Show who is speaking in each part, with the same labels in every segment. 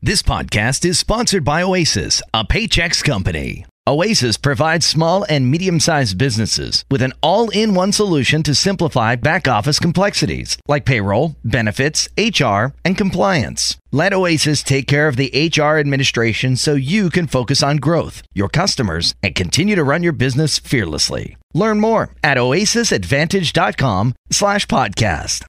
Speaker 1: This podcast is sponsored by Oasis, a Paychex company. Oasis provides small and medium-sized businesses with an all-in-one solution to simplify back-office complexities like payroll, benefits, HR, and compliance. Let Oasis take care of the HR administration so you can focus on growth, your customers, and continue to run your business fearlessly. Learn more at oasisadvantage.com/podcast.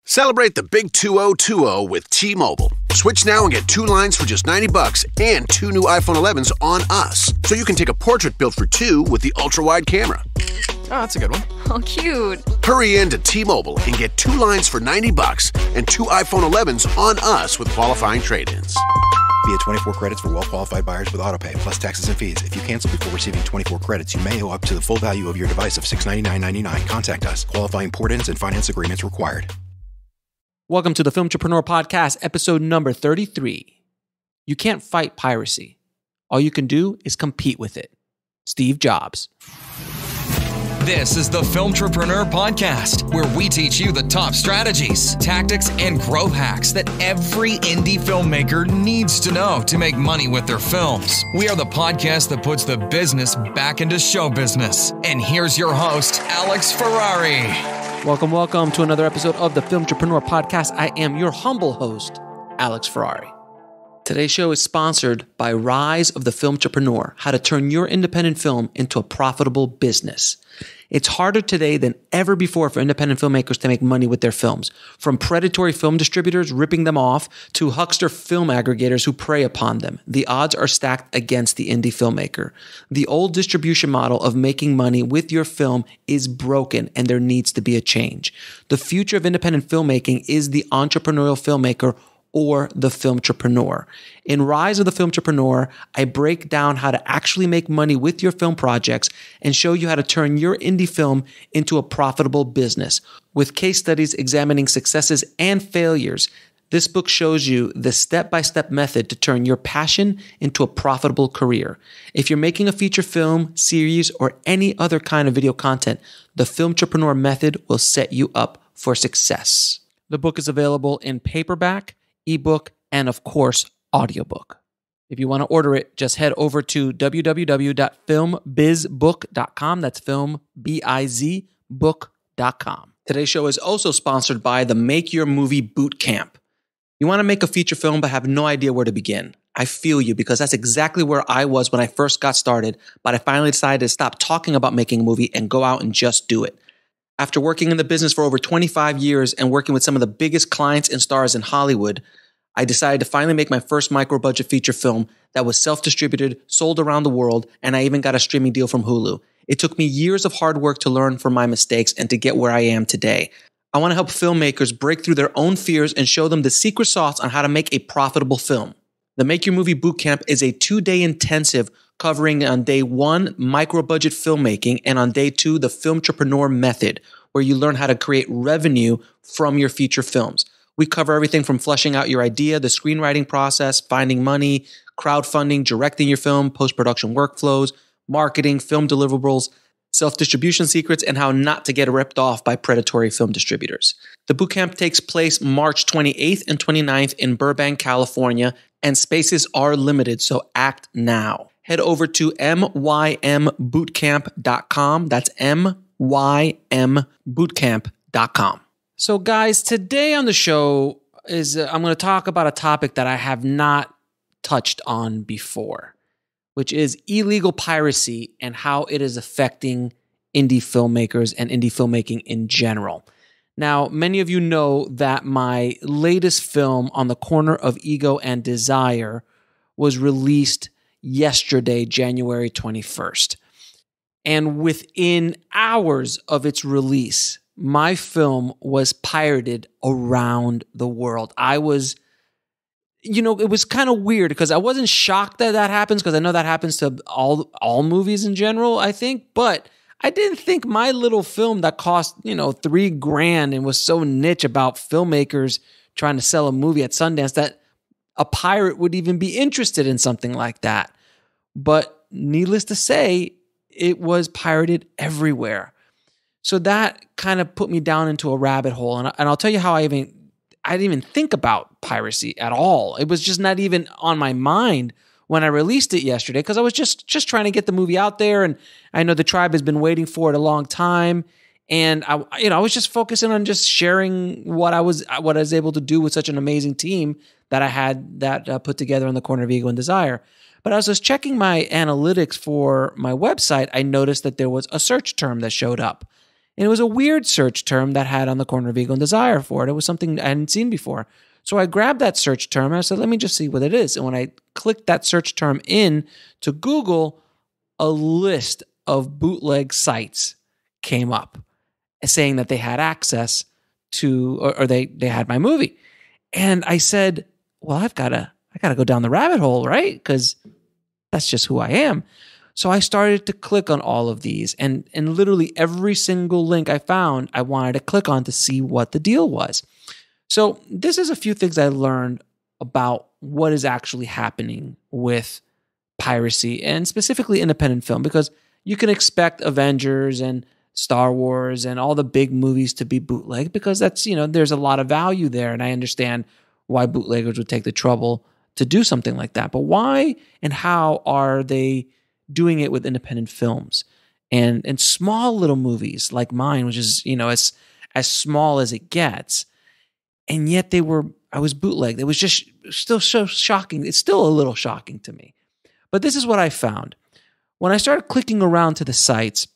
Speaker 2: Celebrate the big 2020 with T-Mobile. Switch now and get 2 lines for just $90 and 2 new iPhone 11s on us. So you can take a portrait built for 2 with the ultra-wide camera.
Speaker 3: Oh, that's a good one.
Speaker 4: Oh, cute.
Speaker 2: Hurry in to T-Mobile and get 2 lines for $90 and 2 iPhone 11s on us with qualifying trade-ins.
Speaker 5: Via 24 credits for well-qualified buyers with AutoPay, plus taxes and fees. If you cancel before receiving 24 credits, you may owe up to the full value of your device of $699.99. Contact us. Qualifying port-ins and finance agreements required.
Speaker 3: Welcome to the Filmtrepreneur Podcast, episode number 33. You can't fight piracy. All you can do is compete with it. Steve Jobs.
Speaker 6: This is the Filmtrepreneur Podcast, where we teach you the top strategies, tactics, and growth hacks that every indie filmmaker needs to know to make money with their films. We are the podcast that puts the business back into show business. And here's your host, Alex Ferrari.
Speaker 3: Welcome to another episode of the Filmtrepreneur Podcast. I am your humble host, Alex Ferrari. Today's show is sponsored by Rise of the Filmtrepreneur, how to turn your independent film into a profitable business. It's harder today than ever before for independent filmmakers to make money with their films. From predatory film distributors ripping them off to huckster film aggregators who prey upon them, the odds are stacked against the indie filmmaker. The old distribution model of making money with your film is broken, and there needs to be a change. The future of independent filmmaking is the entrepreneurial filmmaker or the filmtrepreneur. In Rise of the Filmtrepreneur, I break down how to actually make money with your film projects and show you how to turn your indie film into a profitable business. With case studies examining successes and failures, this book shows you the step-by-step method to turn your passion into a profitable career. If you're making a feature film, series, or any other kind of video content, the Filmtrepreneur method will set you up for success. The book is available in paperback, ebook, and of course, audiobook. If you want to order it, just head over to www.filmbizbook.com. That's filmbizbook.com. Today's show is also sponsored by the Make Your Movie Bootcamp. You want to make a feature film but have no idea where to begin. I feel you, because that's exactly where I was when I first got started, but I finally decided to stop talking about making a movie and go out and just do it. After working in the business for over 25 years and working with some of the biggest clients and stars in Hollywood, I decided to finally make my first micro-budget feature film that was self-distributed, sold around the world, and I even got a streaming deal from Hulu. It took me years of hard work to learn from my mistakes and to get where I am today. I want to help filmmakers break through their own fears and show them the secret sauce on how to make a profitable film. The Make Your Movie Bootcamp is a 2-day intensive covering on day 1, micro-budget filmmaking, and on day 2, the Filmtrepreneur method, where you learn how to create revenue from your feature films. We cover everything from fleshing out your idea, the screenwriting process, finding money, crowdfunding, directing your film, post-production workflows, marketing, film deliverables, self-distribution secrets, and how not to get ripped off by predatory film distributors. The bootcamp takes place March 28th and 29th in Burbank, California, and spaces are limited, so act now. Head over to mymbootcamp.com. That's mymbootcamp.com. So guys, today on the show is I'm going to talk about a topic that I have not touched on before, which is illegal piracy and how it is affecting indie filmmakers and indie filmmaking in general. Now, many of you know that my latest film, On the Corner of Ego and Desire, was released yesterday, January 21st. And within hours of its release, my film was pirated around the world. I was, it was kind of weird because I wasn't shocked that that happens, because I know that happens to all movies in general, I think. But I didn't think my little film that cost, $3,000 and was so niche about filmmakers trying to sell a movie at Sundance that a pirate would even be interested in something like that. But needless to say, it was pirated everywhere. So that kind of put me down into a rabbit hole. And I'll tell you how didn't even think about piracy at all. It was just not even on my mind when I released it yesterday, because I was just trying to get the movie out there, and I know the tribe has been waiting for it a long time. And I was just focusing on just sharing what I was able to do with such an amazing team that I had that put together on the Corner of Ego and Desire. But as I was checking my analytics for my website, I noticed that there was a search term that showed up. And it was a weird search term that had on the Corner of Ego and Desire for it. It was something I hadn't seen before. So I grabbed that search term and I said, let me just see what it is. And when I clicked that search term in to Google, a list of bootleg sites came up saying that they had access to, or they had my movie. And I said, well, I got to go down the rabbit hole, right? Because that's just who I am. So I started to click on all of these, and literally every single link I found, I wanted to click on to see what the deal was. So this is a few things I learned about what is actually happening with piracy and specifically independent film, because you can expect Avengers and Star Wars and all the big movies to be bootleg because that's, there's a lot of value there. And I understand why bootleggers would take the trouble to do something like that. But why and how are they doing it with independent films and small little movies like mine, which is, as small as it gets. And yet I was bootlegged. It was just still so shocking. It's still a little shocking to me. But this is what I found. When I started clicking around to the sites,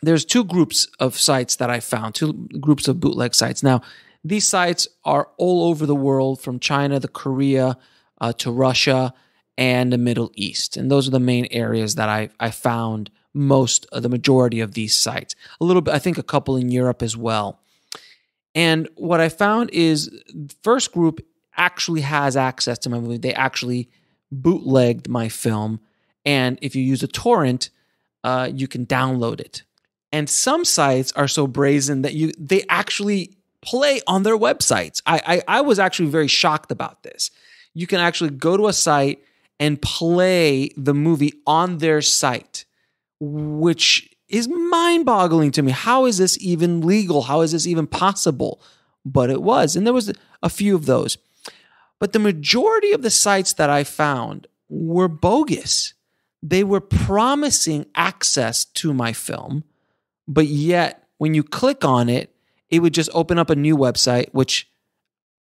Speaker 3: there's two groups of sites that I found, two groups of bootleg sites. Now, these sites are all over the world, from China to Korea to Russia and the Middle East. And those are the main areas that I found the majority of these sites. A little bit, I think a couple in Europe as well. And what I found is the first group actually has access to my movie. They actually bootlegged my film. And if you use a torrent, you can download it. And some sites are so brazen that they actually play on their websites. I was actually very shocked about this. You can actually go to a site and play the movie on their site, which is mind-boggling to me. How is this even legal? How is this even possible? But it was, and there was a few of those. But the majority of the sites that I found were bogus. They were promising access to my film, but yet when you click on it, it would just open up a new website, which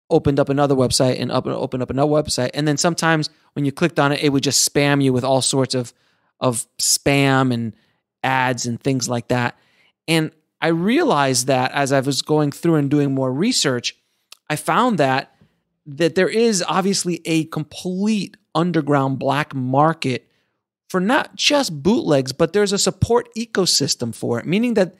Speaker 3: opened up another website and opened up another website. And then sometimes when you clicked on it, it would just spam you with all sorts of spam and ads and things like that. And I realized that as I was going through and doing more research, I found that there is obviously a complete underground black market for not just bootlegs, but there's a support ecosystem for it, meaning that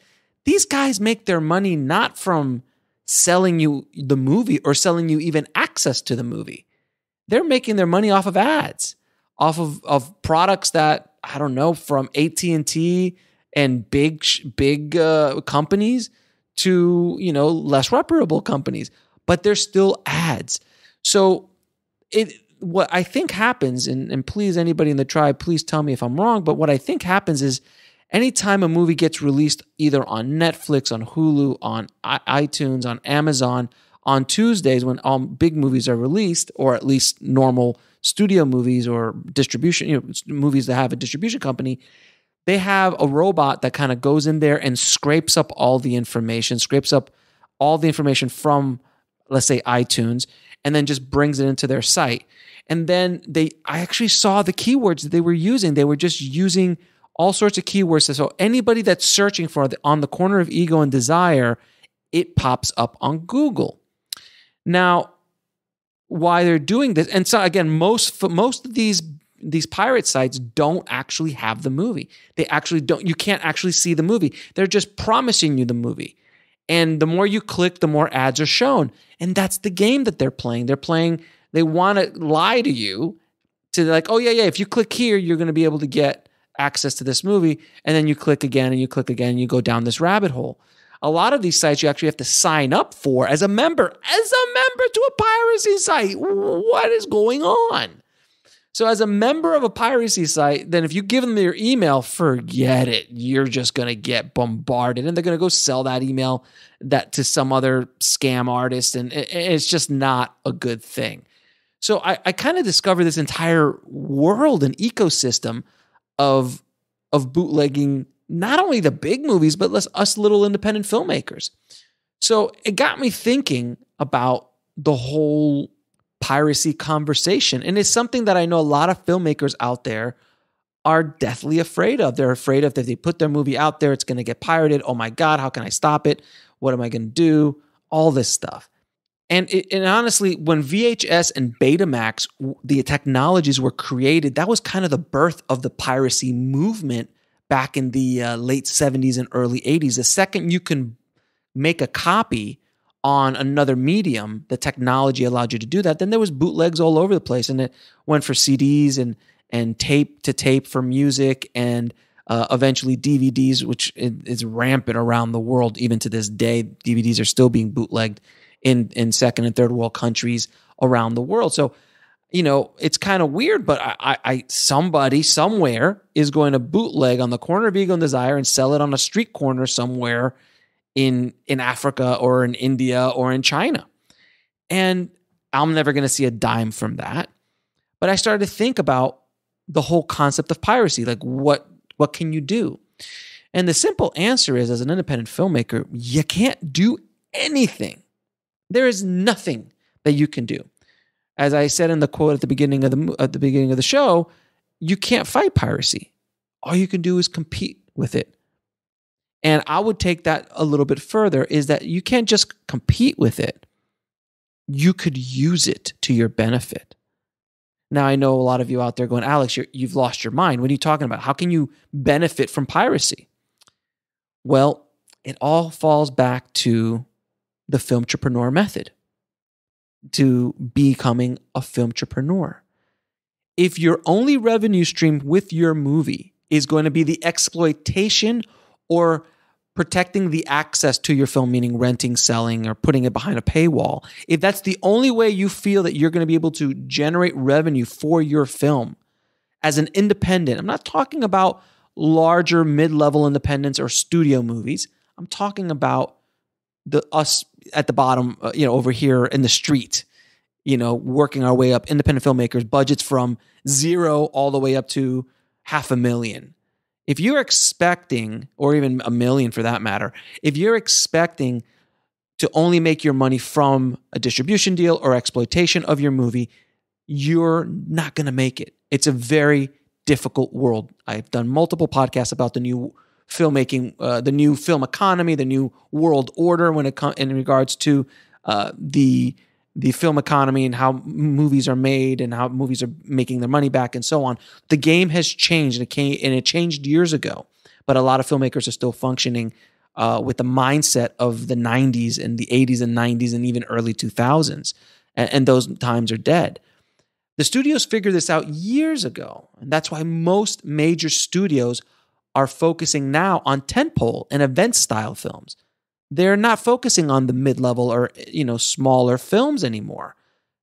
Speaker 3: these guys make their money not from selling you the movie or selling you even access to the movie. They're making their money off of ads, off of products that, I don't know, from AT&T and big companies to, less reputable companies, but they're still ads. So what I think happens, and please, anybody in the tribe, please tell me if I'm wrong, but what I think happens is anytime a movie gets released either on Netflix, on Hulu, on iTunes, on Amazon, on Tuesdays when all big movies are released, or at least normal studio movies or distribution, movies that have a distribution company, they have a robot that kind of goes in there and scrapes up all the information from, let's say, iTunes, and then just brings it into their site. And then I actually saw the keywords that they were using. They were just using all sorts of keywords. So anybody that's searching for On the Corner of Ego and Desire, it pops up on Google. Now, why they're doing this, and so again, most of these pirate sites don't actually have the movie. They actually don't. You can't actually see the movie. They're just promising you the movie. And the more you click, the more ads are shown. And that's the game that they're playing. They want to lie to you to like, oh yeah, if you click here, you're going to be able to get access to this movie. And then you click again and you click again and you go down this rabbit hole. A lot of these sites you actually have to sign up for as a member to a piracy site. What is going on? So as a member of a piracy site, then if you give them your email, forget it. You're just going to get bombarded, and they're going to go sell that email to some other scam artist, and it's just not a good thing. So I kind of discovered this entire world and ecosystem of bootlegging, not only the big movies, but us little independent filmmakers. So it got me thinking about the whole piracy conversation. And it's something that I know a lot of filmmakers out there are deathly afraid of. They're afraid of that if they put their movie out there, it's going to get pirated. Oh my God, how can I stop it? What am I going to do? All this stuff. And honestly, when VHS and Betamax, the technologies were created, that was kind of the birth of the piracy movement back in the late 70s and early 80s. The second you can make a copy on another medium, the technology allowed you to do that, then there was bootlegs all over the place. And it went for CDs and tape to tape for music, and eventually DVDs, which is rampant around the world. Even to this day, DVDs are still being bootlegged in second and third world countries around the world. So, it's kind of weird, but somebody somewhere is going to bootleg on the corner of Ego and Desire and sell it on a street corner somewhere in Africa or in India or in China. And I'm never going to see a dime from that. But I started to think about the whole concept of piracy. Like, what can you do? And the simple answer is, as an independent filmmaker, you can't do anything. There is nothing that you can do. As I said in the quote at the beginning of the show, you can't fight piracy. All you can do is compete with it. And I would take that a little bit further, is that you can't just compete with it. You could use it to your benefit. Now, I know a lot of you out there going, Alex, you've lost your mind. What are you talking about? How can you benefit from piracy? Well, it all falls back to the filmtrepreneur method, to becoming a filmtrepreneur. If your only revenue stream with your movie is going to be the exploitation or protecting the access to your film, meaning renting, selling, or putting it behind a paywall, if that's the only way you feel that you're going to be able to generate revenue for your film as an independent, I'm not talking about larger mid-level independents or studio movies. I'm talking about us at the bottom, over here in the street, working our way up, independent filmmakers, budgets from zero all the way up to $500,000. If you're expecting, or even $1 million for that matter, if you're expecting to only make your money from a distribution deal or exploitation of your movie, you're not going to make it. It's a very difficult world. I've done multiple podcasts about the new filmmaking, the new film economy, the new world order when it comes in regards to the film economy and how movies are made and how movies are making their money back and so on. The game has changed, and it changed years ago. But a lot of filmmakers are still functioning with the mindset of the 90s and the 80s and 90s and even early 2000s. And those times are dead. The studios figured this out years ago. And that's why most major studios are focusing now on tentpole and event-style films. They're not focusing on the mid-level or smaller films anymore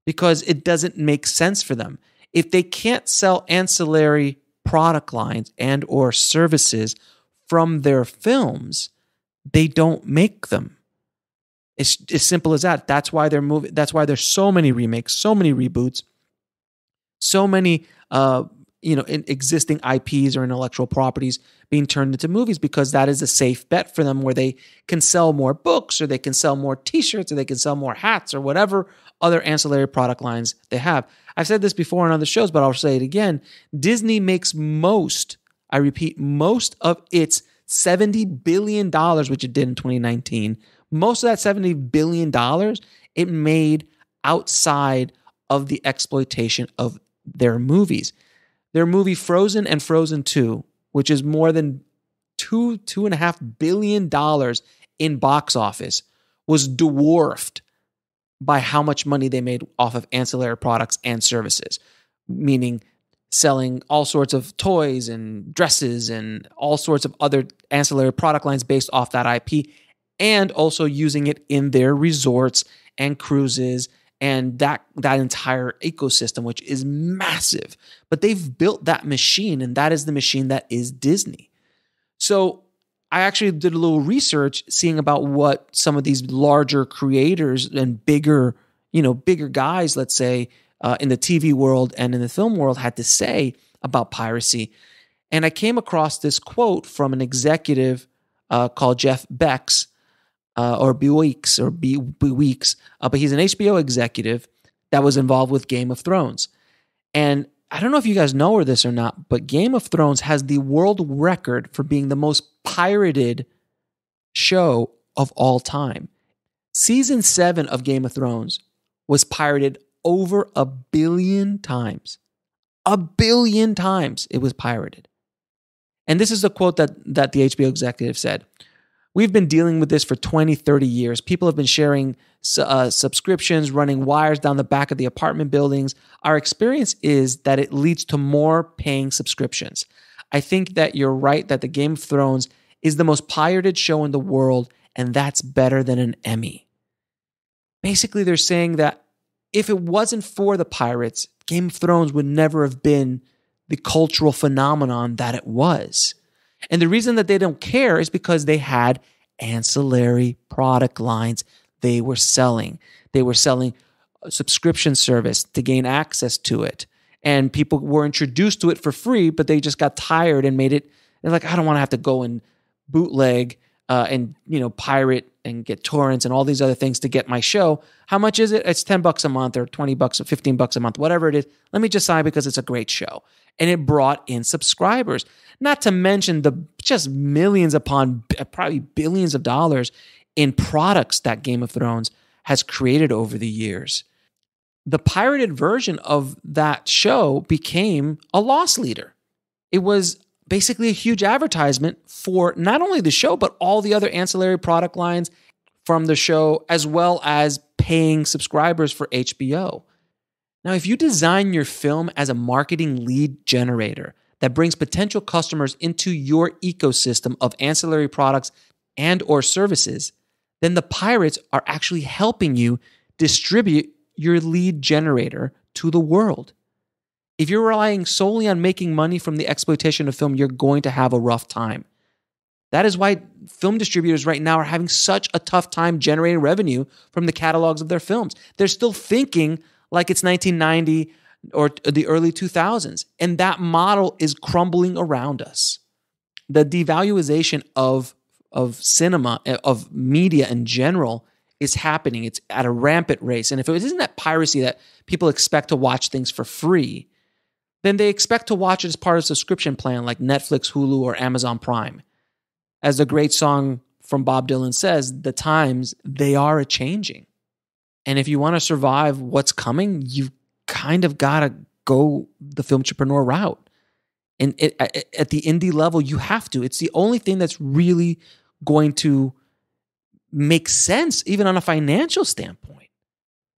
Speaker 3: because it doesn't make sense for them. If they can't sell ancillary product lines and or services from their films, they don't make them. It's as simple as that. That's why they're moving. That's why there's so many remakes, so many reboots, so many existing IPs or intellectual properties being turned into movies, because that is a safe bet for them, where they can sell more books, or they can sell more t-shirts, or they can sell more hats, or whatever other ancillary product lines they have. I've said this before on other shows, but I'll say it again. Disney makes most of its $70 billion, which it did in 2019. Most of that $70 billion it made outside of the exploitation of their movies. Their movie Frozen and Frozen 2, which is more than $2.5 billion in box office, was dwarfed by how much money they made off of ancillary products and services, meaning selling all sorts of toys and dresses and all sorts of other ancillary product lines based off that IP, and also using it in their resorts and cruises and that entire ecosystem, which is massive. But they've built that machine, and that is the machine that is Disney. So I actually did a little research seeing about what some of these larger creators and bigger guys, let's say, in the TV world and in the film world had to say about piracy. And I came across this quote from an executive called Jeff Beeks, or Beweeks, but he's an HBO executive that was involved with Game of Thrones. And I don't know if you guys know this or not, but Game of Thrones has the world record for being the most pirated show of all time. Season 7 of Game of Thrones was pirated over 1 billion times. 1 billion times it was pirated. And this is the quote that the HBO executive said. We've been dealing with this for 20, 30 years. People have been sharing subscriptions, running wires down the back of the apartment buildings. Our experience is that it leads to more paying subscriptions. I think that you're right that the Game of Thrones is the most pirated show in the world, and that's better than an Emmy. Basically, they're saying that if it wasn't for the pirates, Game of Thrones would never have been the cultural phenomenon that it was. And the reason that they don't care is because they had ancillary product lines they were selling. They were selling a subscription service to gain access to it. And people were introduced to it for free, but they just got tired and made it. They're like, I don't want to have to go and bootleg and pirate and get torrents and all these other things to get my show. How much is it? It's $10 a month or $20 or $15 a month, whatever it is. Let me just sign because it's a great show. And it brought in subscribers. Not to mention the just millions upon probably billions of dollars in products that Game of Thrones has created over the years. The pirated version of that show became a loss leader. It was basically a huge advertisement for not only the show, but all the other ancillary product lines from the show, as well as paying subscribers for HBO. Now, if you design your film as a marketing lead generator that brings potential customers into your ecosystem of ancillary products and or services, then the pirates are actually helping you distribute your lead generator to the world. If you're relying solely on making money from the exploitation of film, you're going to have a rough time. That is why film distributors right now are having such a tough time generating revenue from the catalogs of their films. They're still thinking like it's 1990 or the early 2000s, and that model is crumbling around us. The devaluation of cinema, of media in general, is happening. It's at a rampant rate. And if it isn't that piracy that people expect to watch things for free, then they expect to watch it as part of a subscription plan like Netflix, Hulu, or Amazon Prime. As the great song from Bob Dylan says, the times, they are a-changing. And if you want to survive what's coming, you've kind of got to go the film entrepreneur route. And at the indie level, you have to. It's the only thing that's really going to make sense, even on a financial standpoint.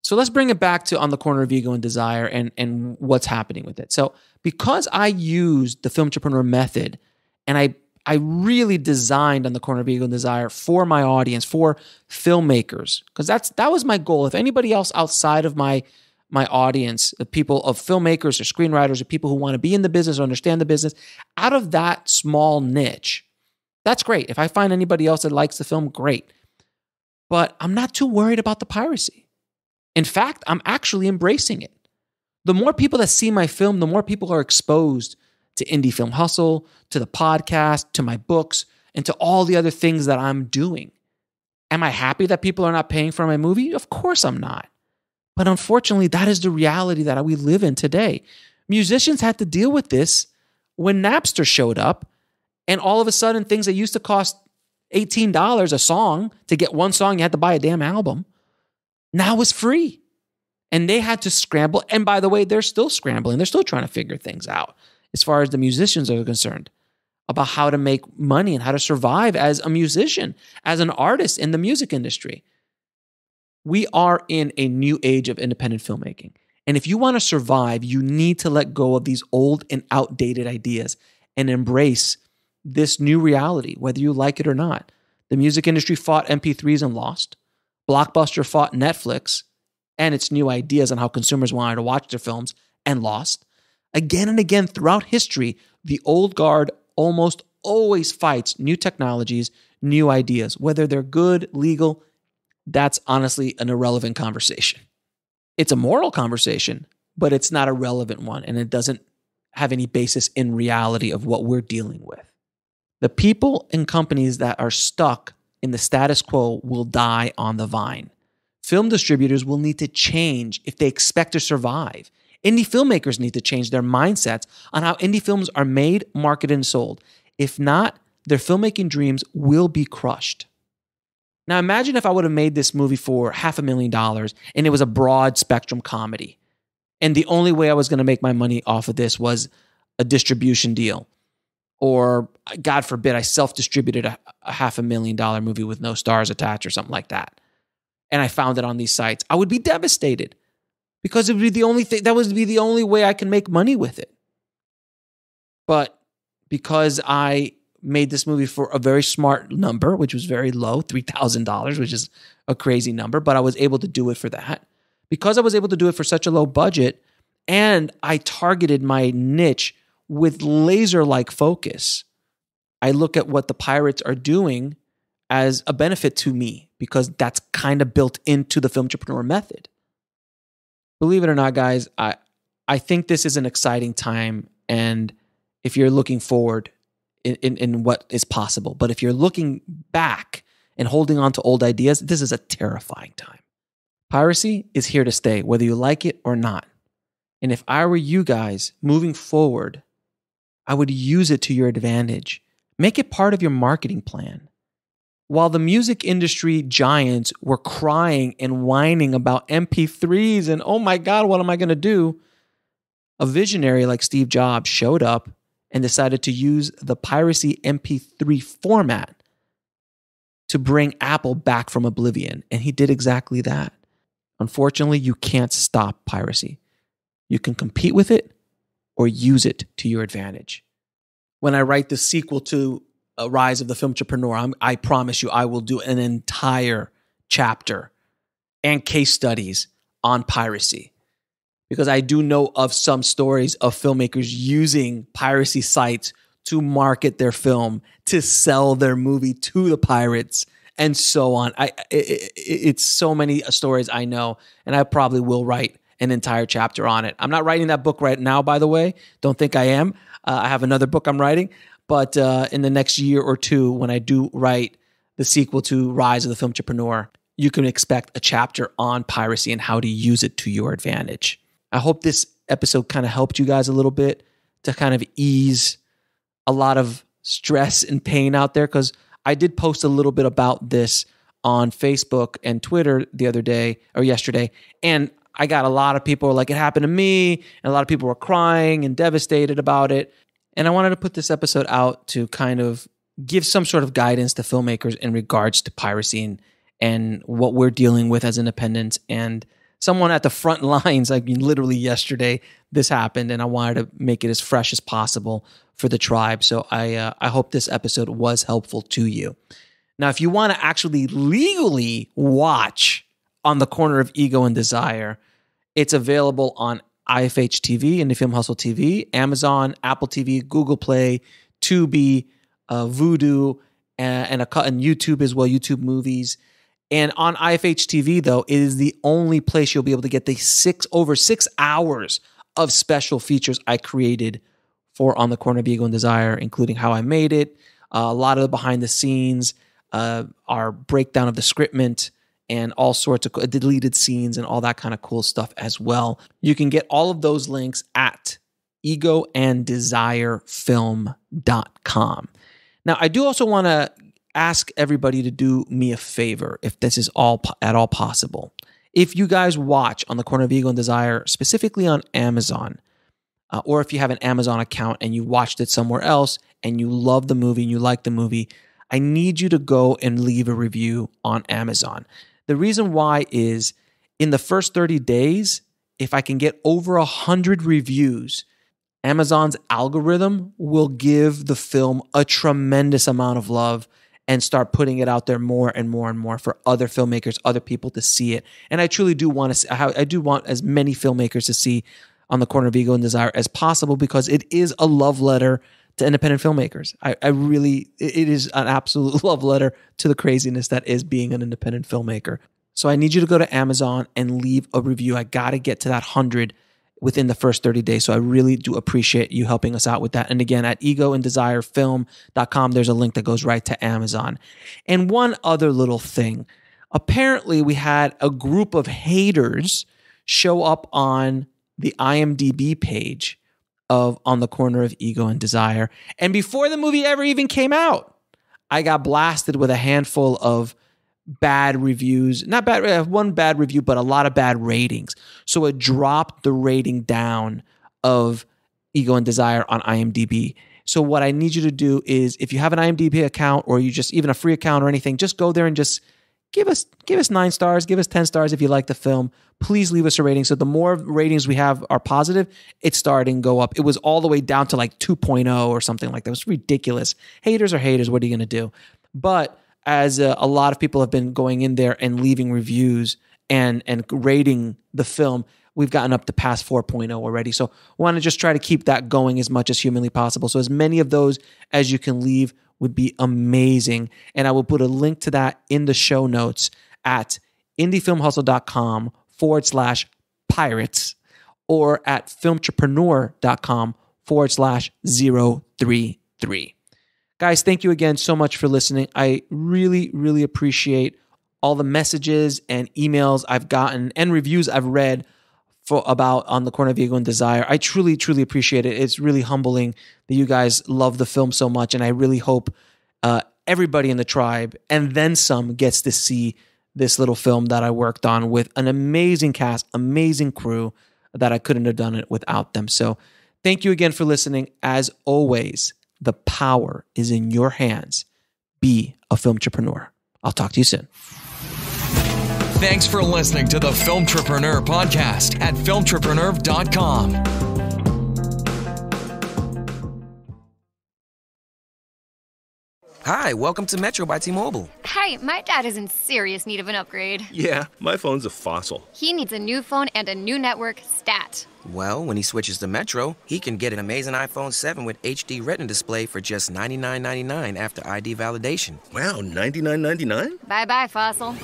Speaker 3: So let's bring it back to On the Corner of Ego and Desire and what's happening with it. So because I used the film entrepreneur method and I really designed On the Corner of Ego and Desire for my audience, for filmmakers, because that was my goal. If anybody else outside of my audience, the people of filmmakers or screenwriters or people who want to be in the business or understand the business, out of that small niche, that's great. If I find anybody else that likes the film, great. But I'm not too worried about the piracy. In fact, I'm actually embracing it. The more people that see my film, the more people are exposed to Indie Film Hustle, to the podcast, to my books, and to all the other things that I'm doing. Am I happy that people are not paying for my movie? Of course I'm not. But unfortunately, that is the reality that we live in today. Musicians had to deal with this when Napster showed up, and all of a sudden, things that used to cost $18 a song, to get one song, you had to buy a damn album, now is free. And they had to scramble. And by the way, they're still scrambling. They're still trying to figure things out as far as the musicians are concerned about how to make money and how to survive as a musician, as an artist in the music industry. We are in a new age of independent filmmaking. And if you want to survive, you need to let go of these old and outdated ideas and embrace this new reality, whether you like it or not. The music industry fought MP3s and lost. Blockbuster fought Netflix and its new ideas on how consumers wanted to watch their films, and lost. Again and again throughout history, the old guard almost always fights new technologies, new ideas. Whether they're good, legal, that's honestly an irrelevant conversation. It's a moral conversation, but it's not a relevant one, and it doesn't have any basis in reality of what we're dealing with. The people and companies that are stuck in the status quo will die on the vine. Film distributors will need to change if they expect to survive. Indie filmmakers need to change their mindsets on how indie films are made, marketed, and sold. If not, their filmmaking dreams will be crushed. Now imagine if I would have made this movie for $500,000 and it was a broad spectrum comedy. And the only way I was going to make my money off of this was a distribution deal. Or, God forbid, I self-distributed a $500,000 movie with no stars attached or something like that. And I found it on these sites. I would be devastated because it would be the only thing, that would be the only way I can make money with it. But because I made this movie for a very smart number, which was very low, $3,000, which is a crazy number, but I was able to do it for that. Because I was able to do it for such a low budget, and I targeted my niche with laser-like focus, I look at what the pirates are doing as a benefit to me because that's kind of built into the Filmtrepreneur method. Believe it or not, guys, I think this is an exciting time, and if you're looking forward in what is possible, but if you're looking back and holding on to old ideas, this is a terrifying time. Piracy is here to stay, whether you like it or not. And if I were you guys moving forward, I would use it to your advantage. Make it part of your marketing plan. While the music industry giants were crying and whining about MP3s and, oh my God, what am I going to do? A visionary like Steve Jobs showed up and decided to use the piracy MP3 format to bring Apple back from oblivion. And he did exactly that. Unfortunately, you can't stop piracy. You can compete with it or use it to your advantage. When I write the sequel to Rise of the Filmtrepreneur, I promise you I will do an entire chapter and case studies on piracy. Because I do know of some stories of filmmakers using piracy sites to market their film, to sell their movie to the pirates, and so on. It's so many stories I know, and I probably will write an entire chapter on it. I'm not writing that book right now, by the way. Don't think I am. I have another book I'm writing, but in the next year or two, when I do write the sequel to Rise of the Filmtrepreneur, you can expect a chapter on piracy and how to use it to your advantage. I hope this episode kind of helped you guys a little bit to kind of ease a lot of stress and pain out there, because I did post a little bit about this on Facebook and Twitter the other day or yesterday, and I got a lot of people like, it happened to me, and a lot of people were crying and devastated about it. And I wanted to put this episode out to kind of give some sort of guidance to filmmakers in regards to piracy and what we're dealing with as independents. And someone at the front lines, I mean, literally yesterday, this happened, and I wanted to make it as fresh as possible for the tribe. So I hope this episode was helpful to you. Now, if you want to actually legally watch On the Corner of Ego and Desire, it's available on IFH TV, Indie Film Hustle TV, Amazon, Apple TV, Google Play, Tubi, Vudu, and YouTube as well, YouTube Movies. And on IFH TV, though, it is the only place you'll be able to get the over 6 hours of special features I created for On the Corner of Ego and Desire, including how I made it, a lot of the behind the scenes, our breakdown of the scriptment, and all sorts of deleted scenes and all that kind of cool stuff as well. You can get all of those links at egoanddesirefilm.com. Now, I do also want to ask everybody to do me a favor, if this is at all possible. If you guys watch On the Corner of Ego and Desire, specifically on Amazon, or if you have an Amazon account and you watched it somewhere else and you love the movie and you like the movie, I need you to go and leave a review on Amazon. The reason why is in the first 30 days, if I can get over 100 reviews, Amazon's algorithm will give the film a tremendous amount of love, and start putting it out there more and more and more for other filmmakers, other people to see it. And I truly do want to, I do want as many filmmakers to see On the Corner of Ego and Desire as possible, because it is a love letter to independent filmmakers. I really, it is an absolute love letter to the craziness that is being an independent filmmaker. So I need you to go to Amazon and leave a review. I got to get to that 100 within the first 30 days. So I really do appreciate you helping us out with that. And again, at egoanddesirefilm.com, there's a link that goes right to Amazon. And one other little thing. Apparently, we had a group of haters show up on the IMDb page of On the Corner of Ego and Desire. And before the movie ever even came out, I got blasted with a handful of bad reviews. Not bad, one bad review, but a lot of bad ratings. So it dropped the rating down of Ego and Desire on IMDb. So what I need you to do is, if you have an IMDb account, or you just even a free account or anything, just go there and just give us 9 stars, give us 10 stars if you like the film. Please leave us a rating. So the more ratings we have are positive, it's starting to go up. It was all the way down to like 2.0 or something like that. It was ridiculous. Haters are haters. What are you going to do? But as a lot of people have been going in there and leaving reviews and rating the film, we've gotten up to past 4.0 already. So we want to just try to keep that going as much as humanly possible. So as many of those as you can leave would be amazing. And I will put a link to that in the show notes at indiefilmhustle.com/pirates or at filmtrepreneur.com/033. Guys, thank you again so much for listening. I really, really appreciate all the messages and emails I've gotten and reviews I've read about On the Corner of Ego and Desire. I truly, truly appreciate it. It's really humbling that you guys love the film so much, and I really hope everybody in the tribe and then some gets to see this little film that I worked on with an amazing cast, amazing crew, that I couldn't have done it without them. So thank you again for listening. As always, the power is in your hands. Be a filmtrepreneur. I'll talk to you soon.
Speaker 6: Thanks for listening to the Filmtrepreneur podcast at filmtrepreneur.com.
Speaker 4: Hi, welcome to Metro by T-Mobile.
Speaker 7: Hi, my dad is in serious need of an upgrade.
Speaker 8: Yeah, my phone's a fossil.
Speaker 7: He needs a new phone and a new network stat.
Speaker 4: Well, when he switches to Metro, he can get an amazing iPhone 7 with HD Retina display for just $99.99 after ID validation.
Speaker 8: Wow, $99.99?
Speaker 7: Bye-bye, fossil.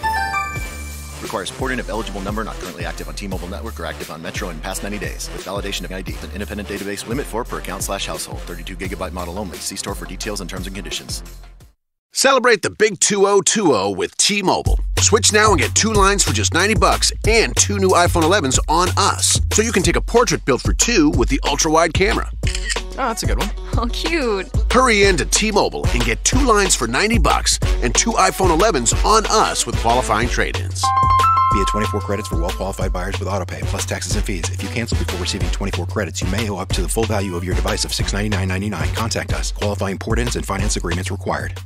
Speaker 9: Requires porting of eligible number not currently active on T-Mobile network or active on Metro in past 90 days. With validation of ID. An independent database limit for per account/household. 32 gigabyte model only. See store for details and terms and conditions.
Speaker 2: Celebrate the big 2020 with T-Mobile. Switch now and get 2 lines for just $90 and 2 new iPhone 11s on us. So you can take a portrait built for 2 with the ultra-wide camera.
Speaker 9: Oh, that's a good one.
Speaker 7: Oh, cute.
Speaker 2: Hurry in to T-Mobile and get 2 lines for $90 and 2 iPhone 11s on us with qualifying trade-ins.
Speaker 5: Via 24 credits for well-qualified buyers with AutoPay, plus taxes and fees. If you cancel before receiving 24 credits, you may owe up to the full value of your device of $699.99. Contact us. Qualifying port-ins and finance agreements required.